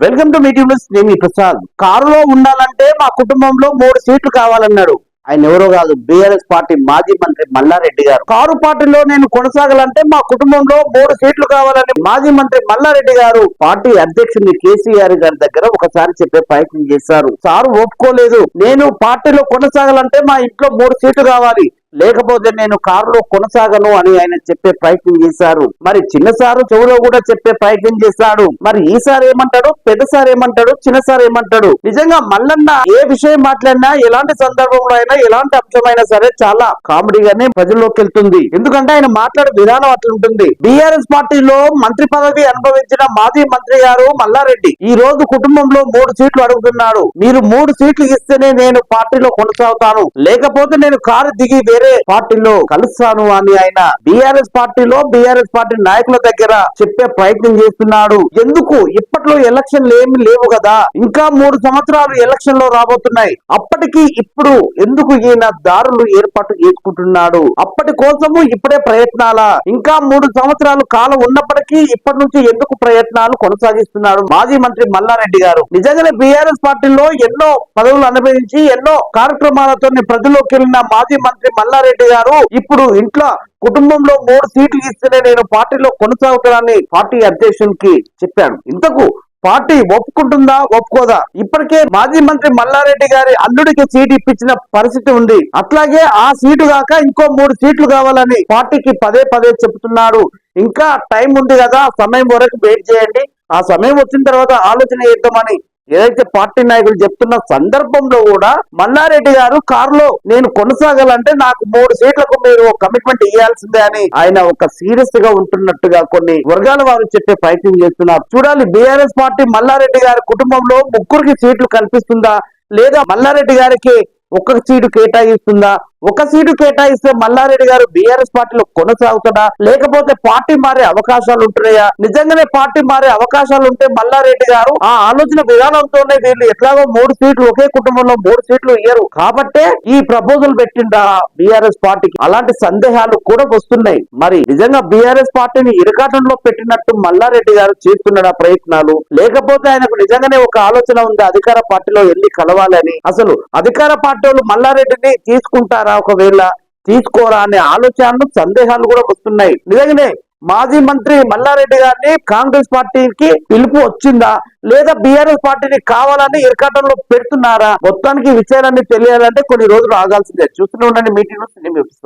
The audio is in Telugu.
Welcome to meeting news. నేను మీ ప్రసాద్. కారులో ఉండాలంటే మా కుటుంబంలో 3 సీట్లు కావాలన్నాడు. ఆయన ఎవరో కాదు, బీఆర్ఎస్ పార్టీ మాజీ మంత్రి మల్లారెడ్డి గారు. కారు పార్టీలో నేను కొనసాగాలంటే మా కుటుంబంలో 3 సీట్లు కావాలని మాజీ మంత్రి మల్లారెడ్డి గారు పార్టీ అధ్యక్షుడిని కేసీఆర్ గారి దగ్గర ఒకసారి చెప్పే ప్రయత్నం చేశారు. సారు ఒప్పుకోలేదు. నేను పార్టీలో కొనసాగాలంటే మా ఇంట్లో 3 సీట్లు కావాలి, లేకపోతే నేను కారులో కొనసాగను అని ఆయన చెప్పే ప్రయత్నం చేశారు. మరి చిన్నసారు చెవులో కూడా చెప్పే ప్రయత్నం చేశాడు. మరి ఈసారి ఏమంటాడు, పెద్దసారి ఏమంటాడు, చిన్నసారి ఏమంటాడు? నిజంగా మల్లన్న ఏ విషయం మాట్లాడినా, ఎలాంటి సందర్భంలో అయినా, ఎలాంటి అంశమైనా సరే చాలా కామెడీగానే ప్రజల్లోకి వెళ్తుంది. ఎందుకంటే ఆయన మాట్లాడే విధానం అట్లా ఉంటుంది. బీఆర్ఎస్ పార్టీలో మంత్రి పదవి అనుభవించిన మాజీ మంత్రి గారు మల్లారెడ్డి ఈ రోజు కుటుంబంలో 3 సీట్లు అడుగుతున్నాడు. మీరు 3 సీట్లు ఇస్తేనే నేను పార్టీలో కొనసాగుతాను, లేకపోతే నేను కారు దిగి వేరే పార్టీలో కలుస్తాను అని ఆయన బీఆర్ఎస్ పార్టీలో బీఆర్ఎస్ పార్టీ నాయకుల దగ్గర చెప్పే ప్రయత్నం చేస్తున్నాడు. ఎందుకు? ఇప్పట్లో ఎలక్షన్లు ఏమి లేవు కదా, ఇంకా 3 సంవత్సరాలు ఎలక్షన్ లో రాబోతున్నాయి. అప్పటికి ఇప్పుడు ఎందుకు ఈయన దారులు ఏర్పాటు చేసుకుంటున్నాడు? అప్పటి కోసము ఇప్పుడే ప్రయత్నాలా? ఇంకా 3 సంవత్సరాలు కాలం ఉన్నప్పటికీ ఇప్పటి నుంచి ఎందుకు ప్రయత్నాలు కొనసాగిస్తున్నాడు మాజీ మంత్రి మల్లారెడ్డి గారు? నిజంగానే బీఆర్ఎస్ పార్టీలో ఎన్నో పదవులు అనుభవించి ఎన్నో కార్యక్రమాలతో ప్రజల్లోకి వెళ్ళిన మాజీ మంత్రి మల్లారెడ్డి గారు ఇప్పుడు ఇంట్లో కుటుంబంలో 3 సీట్లు ఇస్తేనే నేను పార్టీలో కొనసాగుతానని పార్టీ అధ్యక్షునికి చెప్పాడు. ఇంతకు పార్టీ ఒప్పుకుంటుందా, ఒప్పుకోదా? ఇప్పటికే మాజీ మంత్రి మల్లారెడ్డి గారి అల్లుడికి సీటు ఇప్పించిన పరిస్థితి ఉంది. అట్లాగే ఆ సీటు కాక ఇంకో 3 సీట్లు కావాలని పార్టీకి పదే పదే చెబుతున్నాడు. ఇంకా టైం ఉంది కదా, సమయం వరకు వెయిట్ చేయండి, ఆ సమయం వచ్చిన తర్వాత ఆలోచన చేద్దామని ఏదైతే పార్టీ నాయకులు చెప్తున్న సందర్భంలో కూడా మల్లారెడ్డి గారు కారులో నేను కొనసాగాలంటే నాకు 3 సీట్లకు మీరు కమిట్మెంట్ ఇవ్వాల్సిందే అని ఆయన ఒక సీరియస్ గా ఉంటున్నట్టుగా కొన్ని వర్గాల వారు చెప్పే ప్రయత్నం చేస్తున్నారు. చూడాలి, బీఆర్ఎస్ పార్టీ మల్లారెడ్డి గారి కుటుంబంలో 3 సీట్లు కల్పిస్తుందా, లేదా మల్లారెడ్డి గారికి 1 సీటు కేటాయిస్తుందా? 1 సీటు కేటాయిస్తే మల్లారెడ్డి గారు బీఆర్ఎస్ పార్టీలో కొనసాగుతాడా, లేకపోతే పార్టీ మారే అవకాశాలు ఉంటున్నాయా? నిజంగానే పార్టీ మారే అవకాశాలు ఉంటే మల్లారెడ్డి గారు ఆ ఆలోచన విధానంతోనే వీళ్ళు ఎట్లాగో 3 సీట్లు, ఒకే కుటుంబంలో 3 సీట్లు ఇయ్యరు కాబట్టే ఈ ప్రపోజల్ పెట్టిందా బీఆర్ఎస్ పార్టీకి? అలాంటి సందేహాలు కూడా వస్తున్నాయి. మరి నిజంగా బీఆర్ఎస్ పార్టీని ఇరకాటంలో పెట్టినట్టు మల్లారెడ్డి గారు చేస్తున్నాడా ప్రయత్నాలు, లేకపోతే ఆయనకు నిజంగానే ఒక ఆలోచన ఉంది అధికార పార్టీలో వెళ్ళి కలవాలని? అసలు అధికార పార్టీ వాళ్ళు మల్లారెడ్డిని తీసుకుంటారా, ఒకవేళ తీసుకోరా అనే ఆలోచనలు, సందేహాలు కూడా వస్తున్నాయి. నిజంగానే మాజీ మంత్రి మల్లారెడ్డి గారిని కాంగ్రెస్ పార్టీకి పిలుపు వచ్చిందా, లేదా బీఆర్ఎస్ పార్టీని కావాలని ఇరకాటంలో పెడుతున్నారా? మొత్తానికి విషయాలన్నీ తెలియాలంటే కొన్ని రోజులు ఆగాల్సిందే. చూస్తూనే ఉండండి మీటింగ్ న్యూస్.